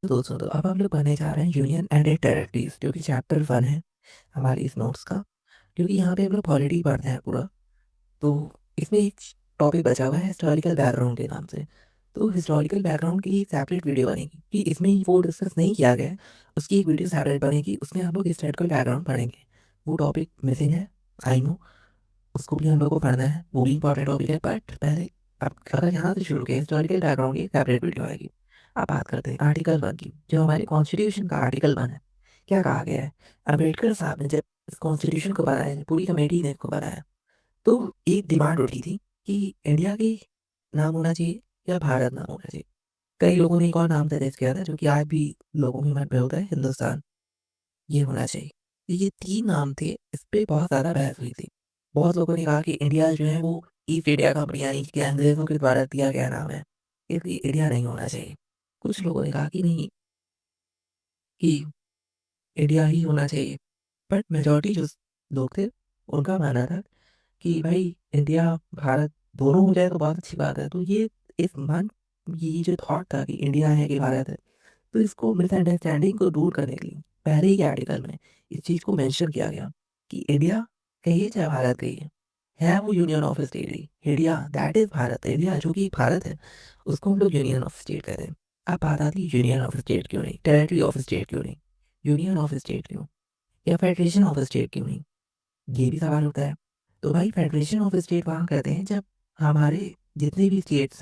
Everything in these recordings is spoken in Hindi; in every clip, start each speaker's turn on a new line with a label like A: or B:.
A: तो दोस्तों, तो अब हम लोग पढ़ने जा रहे हैं यूनियन एंड इट्स टेरिटरीज, जो कि चैप्टर 1 है हमारी इस नोट्स का। क्योंकि यहाँ पे हम लोग पॉलिटी पढ़ते हैं पूरा, तो इसमें एक टॉपिक बचा हुआ है हिस्टोरिकल बैकग्राउंड के नाम से। तो हिस्टोरिकल बैकग्राउंड की एक सेपरेट वीडियो बनेगी कि इसमें वो डिस्कस नहीं किया गया है, उसकी एक वीडियो सेपरेट बनेगी, उसमें हम लोग हिस्टोरिकल बैकग्राउंड पढ़ेंगे। वो टॉपिक मिसिंग है, आई नो, उसको भी हम लोग को पढ़ना है, वो भी इंपॉर्टेंट टॉपिक है। बट पहले अब अगर यहाँ से शुरू किया हिस्टोरिकल बैकग्राउंड की सेपरेट वीडियो आएगी। अब बात करते हैं आर्टिकल 1 की, जो हमारे कॉन्स्टिट्यूशन का आर्टिकल 1 है। क्या कहा गया है? अम्बेडकर साहब ने जब इस कॉन्स्टिट्यूशन को बनाया, पूरी कमेटी ने इसको बनाया, तो एक डिमांड उठी थी कि इंडिया की नाम होना चाहिए या भारत नाम होना चाहिए। कई लोगों ने एक और नाम सजेस्ट किया था, जो कि आज भी लोगों के मन में होता है, हिंदुस्तान ये होना चाहिए। तो ये 3 नाम थे, इस पे बहुत ज़्यादा बहस हुई थी। बहुत लोगों ने कहा कि इंडिया जो है वो ईस्ट इंडिया कंपनी यानी कि अंग्रेज़ों के द्वारा दिया गया नाम है, इसलिए इंडिया नहीं होना चाहिए। कुछ लोगों ने कहा कि नहीं, कि इंडिया ही होना चाहिए। बट मेजॉरिटी जो लोग थे, उनका मानना था कि भाई इंडिया, भारत दोनों हो जाए तो बहुत अच्छी बात है। तो ये इस मन ये जो थॉट था कि इंडिया है कि भारत है, तो इसको मिसअंडरस्टैंडिंग को दूर करने के लिए पहले ही के आर्टिकल में इस चीज़ को मेंशन किया गया कि इंडिया कहिए चाहे भारत कहिए, है वो union of state he. India that is Bharat, India जो कि भारत है, उसको हम लोग यूनियन ऑफ स्टेट कहते हैं। अब बात आती है यूनियन ऑफ स्टेट क्यों नहीं, टेरिटरी ऑफ स्टेट क्यों नहीं, यूनियन ऑफ स्टेट क्यों, या फेडरेशन ऑफ स्टेट क्यों नहीं, ये भी सवाल उठता है। तो भाई फेडरेशन ऑफ स्टेट वहाँ कहते हैं जब हमारे जितने भी स्टेट्स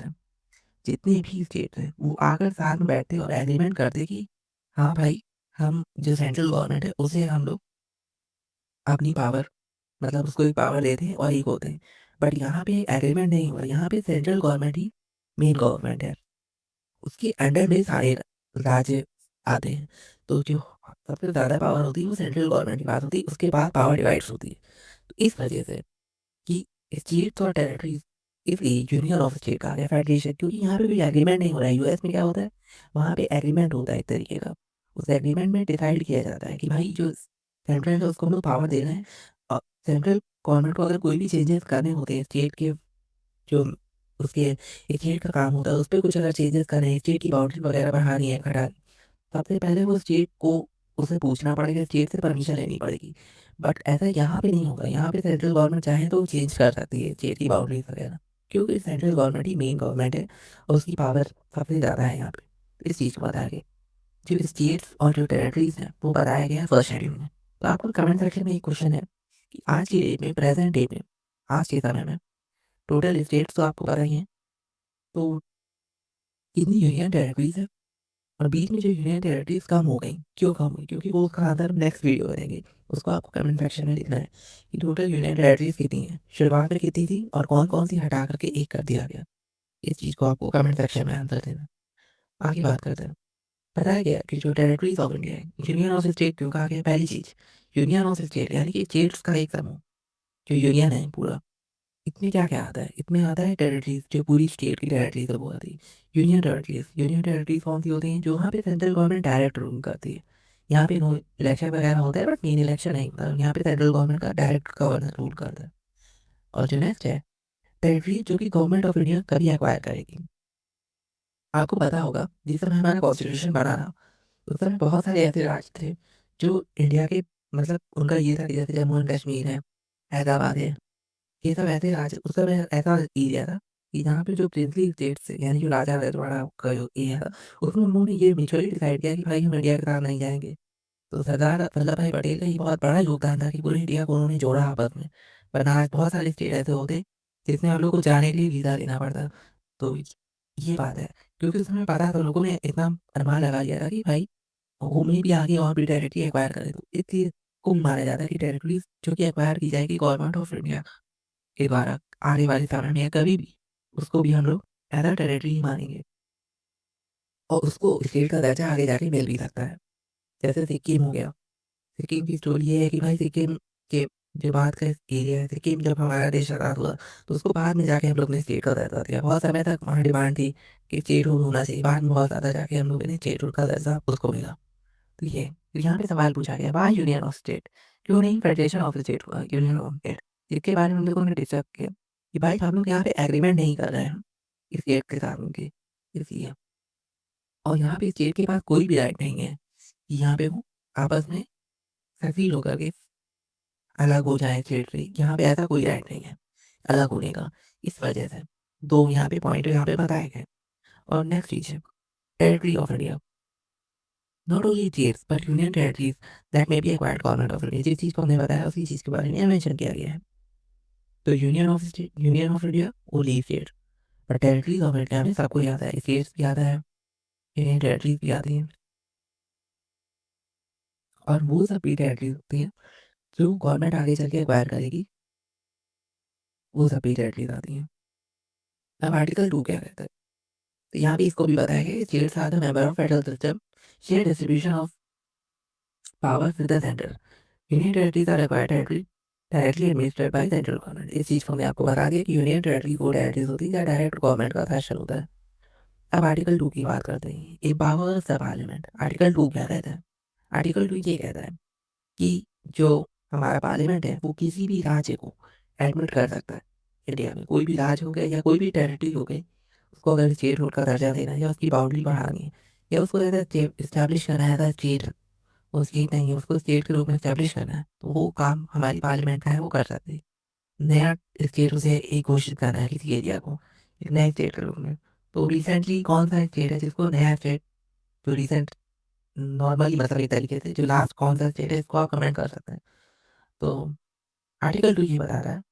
A: हैं वो आकर साथ में बैठते और एग्रीमेंट करते कि हाँ भाई, हम जो सेंट्रल गवर्नमेंट है उसे हम लोग अपनी पावर, मतलब उसको एक पावर देते हैं और एक होते हैं। बट यहाँ पे एग्रीमेंट नहीं हुआ, यहाँ पे सेंट्रल गवर्नमेंट ही मेन गवर्नमेंट है, उसके अंडर में सारे राज्य आते हैं। तो जो सबसे ज़्यादा पावर होती है वो सेंट्रल गवर्नमेंट की पास होती है, उसके बाद पावर डिवाइड्स होती है। तो इस वजह से कि स्टेट्स और टेरिटरीज, इसलिए यूनियन ऑफ स्टेट कहा गया, फेडरेशन, क्योंकि यहाँ पे कोई एग्रीमेंट नहीं हो रहा है। यूएस में क्या होता है, वहाँ पे एग्रीमेंट होता है एक तरीके का। उस एग्रीमेंट में डिसाइड किया जाता है कि भाई जो सेंट्रल है उसको हम लोग पावर दे रहे हैं, और सेंट्रल गवर्नमेंट को अगर कोई भी चेंजेस करने होते हैं स्टेट के, जो उसके स्टेट का काम होता है, उस पर कुछ अगर चेंजेस करने हैं, स्टेट की बाउंड्री वगैरह बढ़ानी है, घटानी, सबसे पहले वो स्टेट को उसे पूछना पड़ेगा, स्टेट से परमिशन लेनी पड़ेगी। बट ऐसा यहाँ पे नहीं होगा, यहाँ पे सेंट्रल गवर्नमेंट चाहे तो चेंज कर सकती है स्टेट की बाउंड्रीज वगैरह, क्योंकि सेंट्रल गवर्नमेंट ही मेन गवर्नमेंट है और उसकी पावर सबसे ज़्यादा है यहाँ पे। इस चीज़ को बताया गया, जो स्टेट्स और जो टेरिटरीज हैं वो बताया गया है फर्स्ट शेड्यूल में। तो आपको कमेंट सेक्शन में एक क्वेश्चन है कि आज की डेट में, प्रेजेंट डेट में, आज के समय में टोटल स्टेट्स तो आपको पता ही हैं, तो कितनी यूनियन टेरिटरीज है? और बीच में जो यूनियन टेरिटरीज कम हो गई, क्यों कम हुई? क्योंकि वो उसका आंसर नेक्स्ट वीडियो करेंगे, उसको आपको कमेंट सेक्शन में लिखना है कि टोटल यूनियन टेरिटरीज कितनी है, शुरुआत में कितनी थी और कौन कौन सी हटा करके एक कर दिया गया। इस चीज़ को आपको कमेंट सेक्शन में आंसर देना। आगे बात करते हैं। बताया गया कि जो टेरिटरीज ऑफ इंडिया है, यूनियन ऑफ स्टेट क्यों कहा गया? पहली चीज़, यूनियन ऑफ स्टेट यानी कि स्टेट्स का एक समूह, जो यूनियन है पूरा, इसमें क्या-क्या आता है? इसमें आता है टेरिटरीज़, जो पूरी स्टेट की टेरिटरीज़ है वो आती है। यूनियन टेरिटरीज़ कौन-सी होती हैं? जो वहाँ पे सेंट्रल गवर्नमेंट डायरेक्ट रूल करती है। यहाँ पे नो इलेक्शन वगैरह होता है, बट मेन इलेक्शन नहीं होता। यहाँ पे सेंट्रल गवर्नमेंट का डायरेक्ट गवर्नर रूल करता है। और जो नेक्स्ट है, टेरिटरी जो कि गवर्नमेंट ऑफ इंडिया कभी एक्वायर करेगी। आपको पता होगा जिस समय हमारा कॉन्स्टिट्यूशन बना था, उस समय बहुत सारे ऐसे राज्य थे जो इंडिया के, मतलब उनका ये था कि जैसे जम्मू एंड कश्मीर है, हैदराबाद है, ये सब ऐसे राज्य, उस समय ऐसा एरिया था कि जहाँ पे जो प्रिंसली स्टेट्स थे, यानी जो राजा रजवाड़ा का जो एरिया था, उसमें उन्होंने ये म्यूचुअली डिसाइड किया कि भाई हम इंडिया के साथ नहीं जाएँगे। तो सरदार वल्लभ भाई पटेल का ये बहुत बड़ा योगदान था कि पूरे इंडिया को उन्होंने जोड़ा आपस में। वरना आज बहुत सारे स्टेट ऐसे होते जिसमें हम लोग को जाने के लिए वीज़ा लेना पड़ता। तो ये बात है, क्योंकि उस समय पता था, लोगों ने इतना अनुमान लगा लिया था कि भाई घूमने भी आगे और भी टेरिटरी एक्वायर करें, तो इसलिए को माना जाता है कि टेरिटरीज़ जो कि एक्वायर की जाएगी गवर्नमेंट ऑफ इंडिया के द्वारा आने वाले समय में या कभी भी, उसको भी हम लोग एज़ अ टेरिटरी ही मानेंगे और उसको स्टेट का दर्जा आगे जाके मिल भी सकता है। जैसे सिक्किम हो गया। सिक्किम की स्टोरी ये है कि भाई सिक्किम के जो बाद का एरिया है, सिक्किम जब हमारा देश आज़ाद हुआ, तो उसको बाद में जाके हम लोग ने स्टेट का दर्जा दिया। बहुत समय तक वहाँ डिमांड थी कि स्टेट रूल होना चाहिए, बाद में बहुत ज़्यादा जाके हम लोगों ने स्टेट रूल का दर्जा उसको मिला। तो ये तो यहाँ पे सवाल पूछा गया, व्हाई यूनियन ऑफ स्टेट? क्यों नहीं फेडरेशन ऑफ स्टेट हुआ, यूनियन ऑफ स्टेट? जिसके बारे में हम लोगों ने डिस्कस किया कि भाई हम लोग यहाँ पे एग्रीमेंट नहीं कर रहे हैं इस स्टेट के साथ उनके, इसलिए। और यहाँ पे स्टेट के पास कोई भी राइट नहीं है कि यहाँ पे वो आपस में सक्सीड होकर के अलग हो जाए स्टेट से। यहाँ पे ऐसा कोई राइट नहीं है अलग होने का। इस वजह से 2 यहाँ पे पॉइंट यहाँ पे बताए गए। और नेक्स्ट चीज़ है territory of India. Not only states but union territories that may be acquired government of India. जिस चीज़ को हमने बताया उसी चीज़ के बारे में मेंशन किया गया है। तो union of India only state, but territories of India में सबको याद है, स्टेट्स भी आता है, यूनियन टेरिटरीज भी आती हैं। और वो सब भी टेरिटरीज होती हैं जो गवर्नमेंट आगे चल के एक्वायर करेगी, वो सब भी टेरिटरीज आती हैं। अब आर्टिकल 2 क्या कहता है? तो यहाँ पे इसको भी बताया गया कि states are the member of federal system, share distribution of power with the centre, union territories are acquired territory directly administered by central government. इस चीज़ को मैं आपको बता दिया कि यूनियन टेरिटरी वो टेरिटरीज होती है जहाँ डायरेक्ट गवर्नमेंट का फैशन होता है। अब आर्टिकल 2 की बात करते हैं, a power of the parliament. Article 2 क्या कहता है? आर्टिकल 2 ये कहता है कि जो हमारा पार्लियामेंट है वो किसी भी राज्य को एडमिट कर सकता है। इंडिया में कोई भी राज्य हो गया या कोई भी टेरिटरी हो गई, उसको अगर स्टेट होल्ड का दर्जा देना है या उसकी बाउंड्री बढ़ानी है या उसको ऐसा इस्टेब्लिश करना है एज स्टेट, वो स्टेट नहीं है उसको स्टेट के रूप में इस्टेब्लिश करना है, तो वो काम हमारी पार्लियामेंट का है, वो कर सकते हैं। नया स्टेट उसे एक घोषित करना है किसी एरिया को एक नए स्टेट के रूप में। तो रिसेंटली कौन सा स्टेट है जिसको नया स्टेट, जो रिसेंट नॉर्मली मतलब एक तरीके से जो लास्ट कौन सा स्टेट है इसको आप कमेंट कर सकते हैं। तो आर्टिकल 2 ये बता रहा है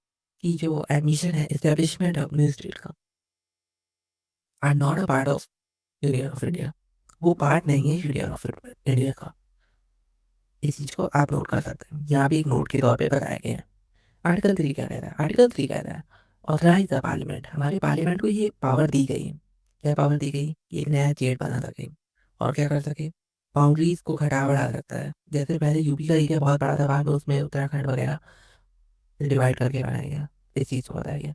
A: कि जो एडमिशन है एस्टेब्लिशमेंट ऑफ न्यू स्टेट का are not a part of union of India, वो पार्ट नहीं है यूनियन ऑफ इंडिया का। इस चीज़ को आप नोट कर सकते हैं, यहाँ भी एक नोट के तौर पे बताया गया है। आर्टिकल 3 क्या कहता है? आर्टिकल 3 कहता है ऑथराइज द पार्लियामेंट। हमारे पार्लियामेंट को ये पावर दी गई है। क्या पावर दी गई? कि एक नया स्टेट बना सके और क्या कर सके, बाउंड्रीज को घटा बढ़ा सकता है। जैसे पहले यूपी का एरिया बहुत बड़ा था, बाद में उसमें उत्तराखंड वगैरह डिवाइड करके बनाया गया। इस चीज़ को बताया गया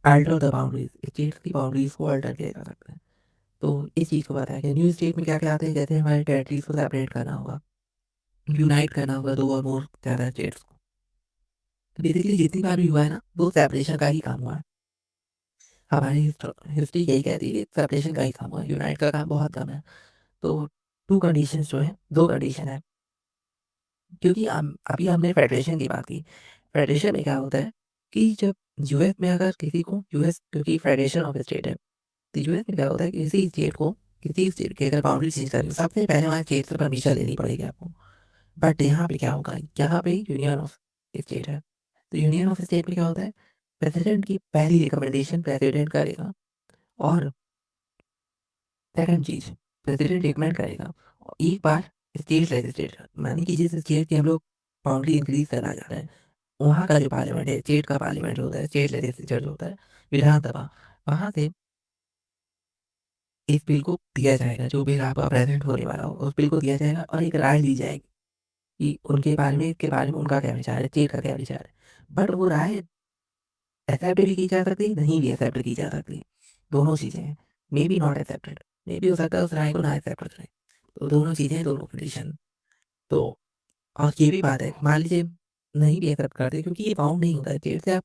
A: अल्टर द बाउंड्रीज, स्टेट की बाउंड्रीज को अल्टर किया जा सकता है। तो इस चीज़ को बताया गया। न्यू स्टेट में क्या क्या आते हैं, जैसे हमारे टेरिटरीज को सेपरेट करना होगा, यूनाइट करना होगा 2 और मोर ज़्यादा स्टेट्स को। तो बेसिकली जितनी बार भी हुआ है ना वो सेपरेशन का ही काम हुआ है। हमारी हिस्ट्री यही कहती है कि सेपरेशन का ही काम हुआ है, यूनाइट का काम बहुत कम है। तो 2 कंडीशंस जो है, 2 कंडीशन है। क्योंकि अभी हमने फेडरेशन की बात की। फेडरेशन में क्या होता है कि जब यूएस में अगर किसी को यूएस क्योंकि फेडरेशन ऑफ स्टेट है, तो यूएस में क्या होता है कि किसी स्टेट को किसी स्टेट की अगर बाउंड्री चेंज करें सबसे पहले वहाँ स्टेट से परमिशन लेनी पड़ेगी आपको। बट यहाँ पे क्या होगा, यहाँ पे यूनियन ऑफ स्टेट है, तो यूनियन ऑफ स्टेट में क्या होता है, प्रेसिडेंट की पहली रिकमेंडेशन प्रेसिडेंट करेगा। और सेकंड चीज़, प्रेसिडेंट रिकमेंड करेगा और एक बार स्टेट लेजिस्लेचर मानी कि जिस स्टेट की हम लोग बाउंड्री इंक्रीज करना चाह रहे हैं वहाँ का जो पार्लियामेंट है, स्टेट का पार्लियामेंट जो होता है, स्टेट लेजिस्लेचर जो होता है, विधानसभा, वहाँ से इस बिल को दिया जाएगा। जो बिल आपका प्रेजेंट होने वाला हो उस बिल को दिया जाएगा और एक राय दी जाएगी कि उनके बारे में, इसके बारे में उनका क्या विचार है, स्टेट का क्या विचार है। बट वो राय एक्सेप्ट भी की जा सकती है, नहीं भी एक्सेप्ट की जा सकती, दोनों चीज़ें हैं। May be not accepted, may be हो सकता है उस राय को ना एक्सेप्ट करें। तो दोनों चीज़ें हैं, दोनों कंडीशन। तो और ये भी बात है, मान लीजिए नहीं भी एक्सेप्ट करते क्योंकि ये बाउंड नहीं होता है स्टेट से। आप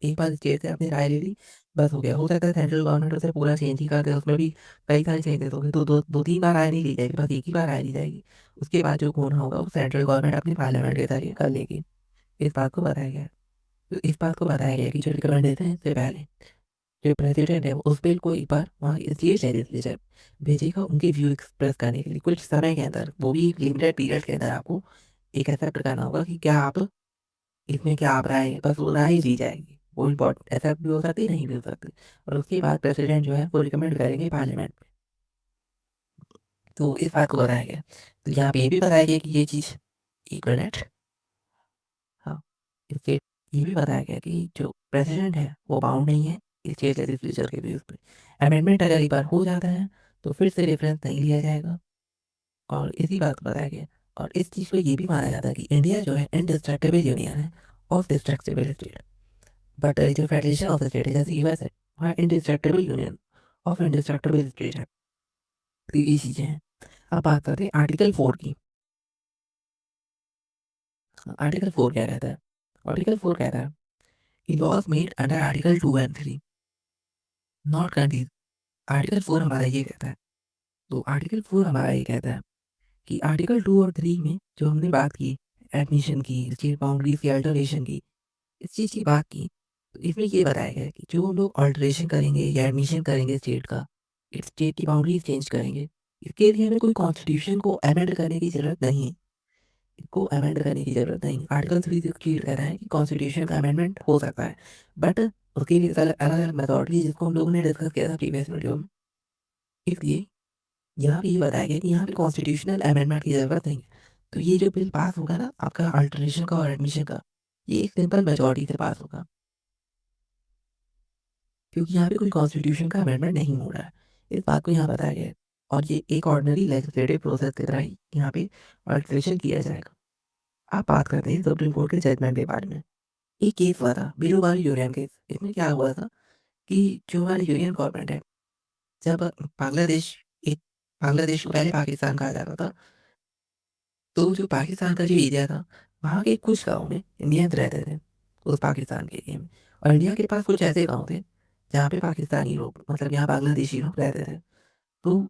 A: एक बार स्टेट से आपने राय ले ली, बस हो गया। हो सकता है सेंट्रल गवर्नमेंट उसे पूरा चेंज ही कर दे, उसमें भी कई सारे चेंजेस होंगे, तो दो तीन बार राय नहीं ली जाएगी, बस एक ही बार राय ली जाएगी। उसके बाद जो होना होगा वो सेंट्रल गवर्नमेंट अपनी पार्लियामेंट के जरिए कर लेगी। इस बात को बताया गया है। तो इस बात को बताया गया कि जो रिकमेंडेशन है इससे पहले जो प्रेसिडेंट है उस बिल को एक बार वहाँ स्टेट लेजिस्लेचर भेजेगा उनके व्यू एक्सप्रेस करने के लिए कुछ समय के अंदर, वो भी एक लिमिटेड पीरियड के अंदर आपको एक एक्सेप्ट करना होगा कि क्या आप इसमें क्या आप राय, बस वो राय दी जाएगी। वो इम्पोर्टेंट एक्सेप्ट भी हो सकती नहीं भी हो सकती। और उसके बाद प्रेसिडेंट जो है वो रिकमेंड करेंगे पार्लियामेंट में। तो इस बात को बताया गया। तो यहाँ पे ये भी बताया गया कि ये चीज़ एक मिनट, हाँ, इसके ये भी बताया गया कि जो प्रेसिडेंट है वो बाउंड नहीं है स्टेट लेजिस्लेचर के बेस पे। अमेंडमेंट अगर एक बार हो जाता है तो फिर से रेफरेंस नहीं लिया जाएगा। और इसी बात को बताया गया। और इस चीज़ को ये भी माना जाता है कि इंडिया जो है इनडिस्ट्रक्टिबल यूनियन है ऑफ डिस्ट्रक्टिबल स्टेट। बट जो फेडरेशन ऑफ द स्टेट है जैसे यूएस है, वहाँ indestructible union of indestructible state है। तो ये चीज़ें हैं। अब बात करते हैं आर्टिकल 4 की। आर्टिकल 4 क्या कहता है? आर्टिकल 4 कहता है कि laws made under article 2 and 3 not countries. Article 4 हमारा ये कहता है तो आर्टिकल 4 हमारा ये कहता है कि आर्टिकल 2 और 3 में जो हमने बात की, एडमिशन की, स्टेट बाउंड्रीज़ की अल्टरेशन की, इस चीज़ की बात की, तो इसमें ये बताया गया है कि जो लोग अल्टरेशन करेंगे या एडमिशन करेंगे स्टेट का, इस स्टेट की बाउंड्रीज़ चेंज करेंगे, इसके लिए हमें कोई कॉन्स्टिट्यूशन को अमेंड करने की ज़रूरत नहीं है। इसको अमेंड करने की ज़रूरत नहीं है। आर्टिकल 3 जो क्लियर कह रहा है कि कॉन्स्टिट्यूशन का अमेंडमेंट हो सकता है, बट उसके लिए अलग-अलग मेथोडोलॉजी जिसको हम लोगों ने डिस्कस किया था प्रीवियस वीडियो में। इसलिए यहाँ पे ये बताया गया कि यहाँ पे कॉन्स्टिट्यूशनल अमेंडमेंट की ज़रूरत नहीं है। तो ये जो बिल पास होगा ना आपका अल्टरेशन का और एडमिशन का, ये एक सिंपल मेजॉरिटी से पास होगा। क्योंकि यहाँ पे कोई कॉन्स्टिट्यूशन का अमेंडमेंट नहीं हो रहा है। इस बात को यहाँ बताया गया है और ये एक ऑर्डिनरी लेजिस्लेटिव प्रोसेस की तरह ही यहाँ पे अल्टरेशन किया जाएगा। अब बात करते हैं सुप्रीम कोर्ट के जजमेंट के बारे में। एक केस हुआ था, बीरूवाल यूनियन केस। इसमें क्या हुआ था कि जो हमारी यूनियन गवर्नमेंट है, जब बांग्लादेश एक बांग्लादेश को पहले पाकिस्तान कहा जाता था, तो जो पाकिस्तान का जो एरिया था, वहाँ के कुछ गाँव में इंडियंस रहते थे, उस पाकिस्तान के एरिया में। और इंडिया के पास कुछ ऐसे गाँव थे, जहाँ पे पाकिस्तानी लोग मतलब यहाँ बांग्लादेशी लोग रहते थे। तो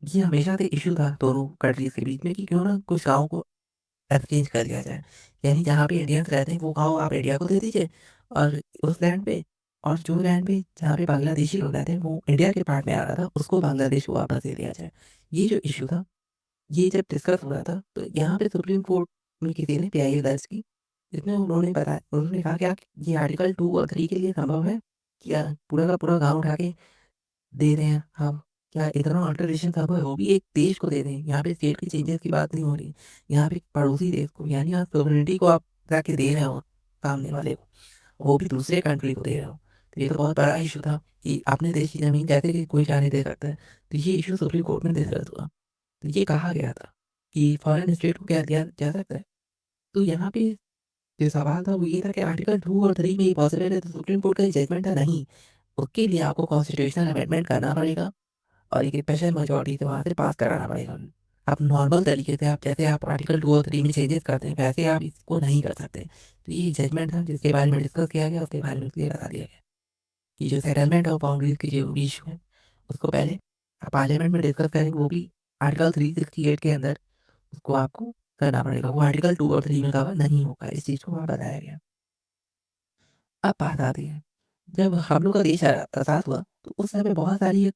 A: ये हमेशा से इश्यू था दोनों कंट्रीज़ के बीच में कि क्यों ना कुछ गाँव को एक्सचेंज कर दिया जाए। यानी जहाँ पे इंडियंस रहते हैं, वो गाँव आप इंडिया को दे दीजिए और उस लैंड पे और जो लैंड पे जहाँ पे बांग्लादेशी लोग रहते हैं, वो इंडिया के पार्ट में आ रहा था, उसको बांग्लादेश को वापस दे दिया जाए। ये जो इश्यू था, ये जब डिस्कस हो रहा था, तो यहाँ पे सुप्रीम कोर्ट में किसी ने पीआईएल दर्ज की, जिसमें उन्होंने कहा क्या ये आर्टिकल 2 और 3 के लिए संभव है? क्या पूरा का पूरा गाँव उठा के दे रहे हैं हम? क्या इतना अल्टरेशन संभव है? वो भी एक देश को दे रहे हैं। यहाँ पे स्टेट के चेंजेस की बात नहीं हो रही। यहाँ पे पड़ोसी देश को यानी आप सॉवरेनिटी को आप जाके दे रहे हो सामने वाले को, वो भी दूसरे कंट्री को दे रहे हो। तो ये तो बहुत बड़ा इश्यू था कि अपने देश की ज़मीन कैसे कि कोई जाने दे सकता है। तो ये इश्यू सुप्रीम कोर्ट में डिस्कस हुआ। तो ये कहा गया था कि फॉरेन स्टेट को क्या दिया जा सकता है? तो यहाँ पे जो सवाल था वो ये था कि आर्टिकल 2 और 3 में ये पॉसिबल है, तो सुप्रीम कोर्ट का ये जजमेंट था नहीं, उसके लिए आपको कॉन्स्टिट्यूशनल अमेंडमेंट करना पड़ेगा और एक स्पेशल मेजॉरिटी से वहाँ से पास कराना पड़ेगा। आप नॉर्मल तरीके से आप जैसे आप आर्टिकल 2 और 3 में चेंजेस करते हैं, वैसे आप इसको नहीं कर सकते। तो ये जजमेंट था जिसके बारे में डिस्कस किया गया, उसके बारे में क्लियर बता दिया गया कि जो सेटलमेंट ऑफ बाउंड्रीज़ की जो इश्यू है, उसको पहले पार्लियामेंट में डिस्कस करेंगे, वो भी आर्टिकल 368 के अंदर उसको आपको करना पड़ेगा। वो आर्टिकल 2 और 3 में कवर नहीं होगा, इस चीज़ को वहाँ बताया गया। अब बात आती है, जब हम लोग का देश आज़ाद हुआ, तो उस समय बहुत सारी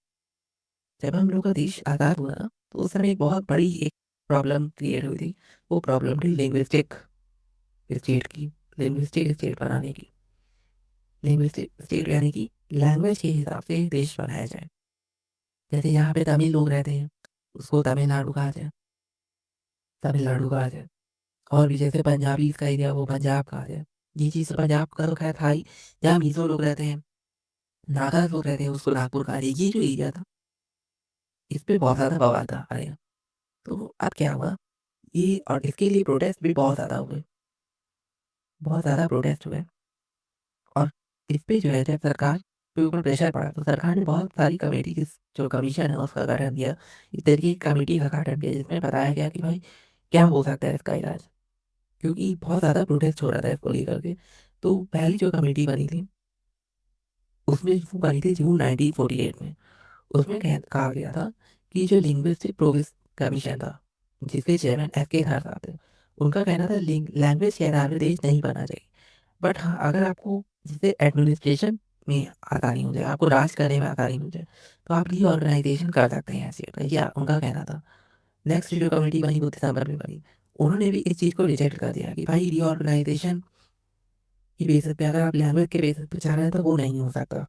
A: जब हम लोग का देश आज़ाद हुआ ना, तो उस समय एक बहुत बड़ी एक प्रॉब्लम क्रिएट हुई थी। वो प्रॉब्लम थी लिंग्विस्टिक स्टेट की, लिंग्विस्टिक स्टेट बनाने की। लिंग्विस्टिक स्टेट यानी कि लैंग्वेज के हिसाब से देश बनाया जाए। जैसे यहाँ पे तमिल लोग रहते हैं, उसको तमिलनाडु कहा जाए, तमिलनाडु कहा जाए। और भी जैसे पंजाबी का एरिया वो पंजाब कहा जाए। ये चीज़ पंजाब का तो खैर था ही, जहाँ मिज़ो लोग रहते हैं, नागा लोग रहते हैं, उसको नागपुर कहा जाए। ये जो एरिया था, इस पे बहुत ज़्यादा बवाल था आया। तो अब क्या हुआ, ये और इसके लिए प्रोटेस्ट भी बहुत ज़्यादा हुए, बहुत ज़्यादा प्रोटेस्ट हुए और इस पे जो है जब सरकार के ऊपर प्रेशर पड़ा, तो सरकार ने बहुत सारी कमेटी जो कमीशन है उसका गठन किया। इस तरीके की कमेटी का गठन किया जिसमें बताया गया कि भाई क्या हो सकता है इसका इलाज, क्योंकि बहुत ज़्यादा प्रोटेस्ट हो रहा था इसको लेकर के। तो पहली जो कमेटी बनी थी, उसमें वो बनी थी जून 1948 में। उसमें कहा गया था कि जो लिंग्विस्टिक प्रोग्रेस कमीशन था, जिसके चेयरमैन एस के खान साहब थे, उनका कहना था लैंग्वेज के आधार पर देश नहीं बना चाहिए। बट हाँ, अगर आपको जैसे एडमिनिस्ट्रेशन में आसानी हो जाए, आपको राज करने में आसानी हो जाए, तो आप रीऑर्गनाइजेशन कर सकते हैं ऐसे, तो ये उनका कहना था। नेक्स्ट जो कमेटी बनी वो दिसंबर में बनी, उन्होंने भी इस चीज़ को रिजेक्ट कर दिया कि भाई रीऑर्गनाइजेशन की बेसिस पे अगर आप लैंग्वेज के बेसिस पे चाह रहे हैं तो वो नहीं हो सकता।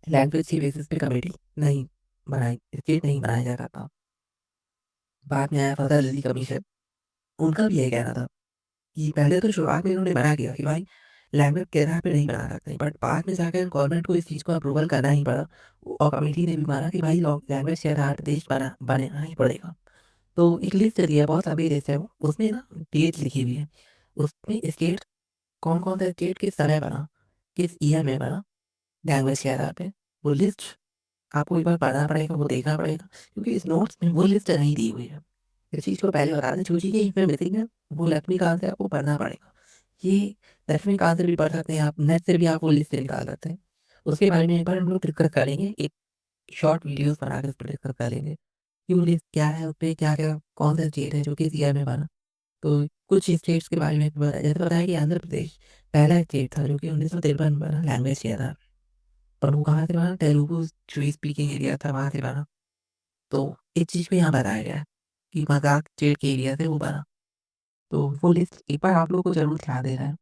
A: लैंग्वेज के बेसिस पे कमेटी नहीं बनाई, स्टेट नहीं बनाया जा सकता। बाद में आया फजल अली कमीशन, उनका भी यही कहना था कि पहले तो शुरुआत में उन्होंने मना किया कि भाई लैंग्वेज के आधार पे नहीं बना सकते, बट बाद में जाकर गवर्नमेंट को इस चीज़ को अप्रूवल करना ही पड़ा और कमेटी ने भी माना कि भाई लैंग्वेज के आधार पे देश बनाना ही पड़ेगा। तो एक लिस्ट दी है, बहुत लंबी लिस्ट है वो, उसमें ना डेट लिखी हुई है, उसमें स्टेट कौन-कौन सा स्टेट किस समय बना, किस ईयर में बना, लैंग्वेज के आधार पे, वो लिस्ट आपको एक बार पढ़ना पड़ेगा, वो देखना पड़ेगा, क्योंकि इस नोट्स में वो लिस्ट नहीं दी हुई है। इस चीज़ को पहले बता दें, जो चीज़ें इसमें मिसिंग है, वो लक्ष्मी काल से आपको पढ़ना पड़ेगा। ये लक्ष्मी काल से भी पढ़ सकते हैं आप, नेट से भी आप वो लिस्ट निकाल सकते हैं। उसके बारे में एक बार हम लोग डिस्कस करेंगे, एक शॉर्ट वीडियोज़ बना के उस पर डिस्कस करेंगे। कि वो लिस्ट क्या है, उसपे क्या-क्या कौन-सा स्टेट है जो किस ईयर में बना। तो कुछ स्टेट्स के बारे में जैसे पता है कि आंध्र प्रदेश पहला स्टेट था जो कि 1953 में बना लैंग्वेज के आधार पर। वो कहाँ से बना? तेलुगु जो स्पीकिंग एरिया था वहाँ से बना। तो इस चीज़ को यहाँ बताया गया है कि मज़ाक स्टेट के एरिया से वो बना। तो वो लिस्ट एक बार आप लोगों को ज़रूर खिला देना है।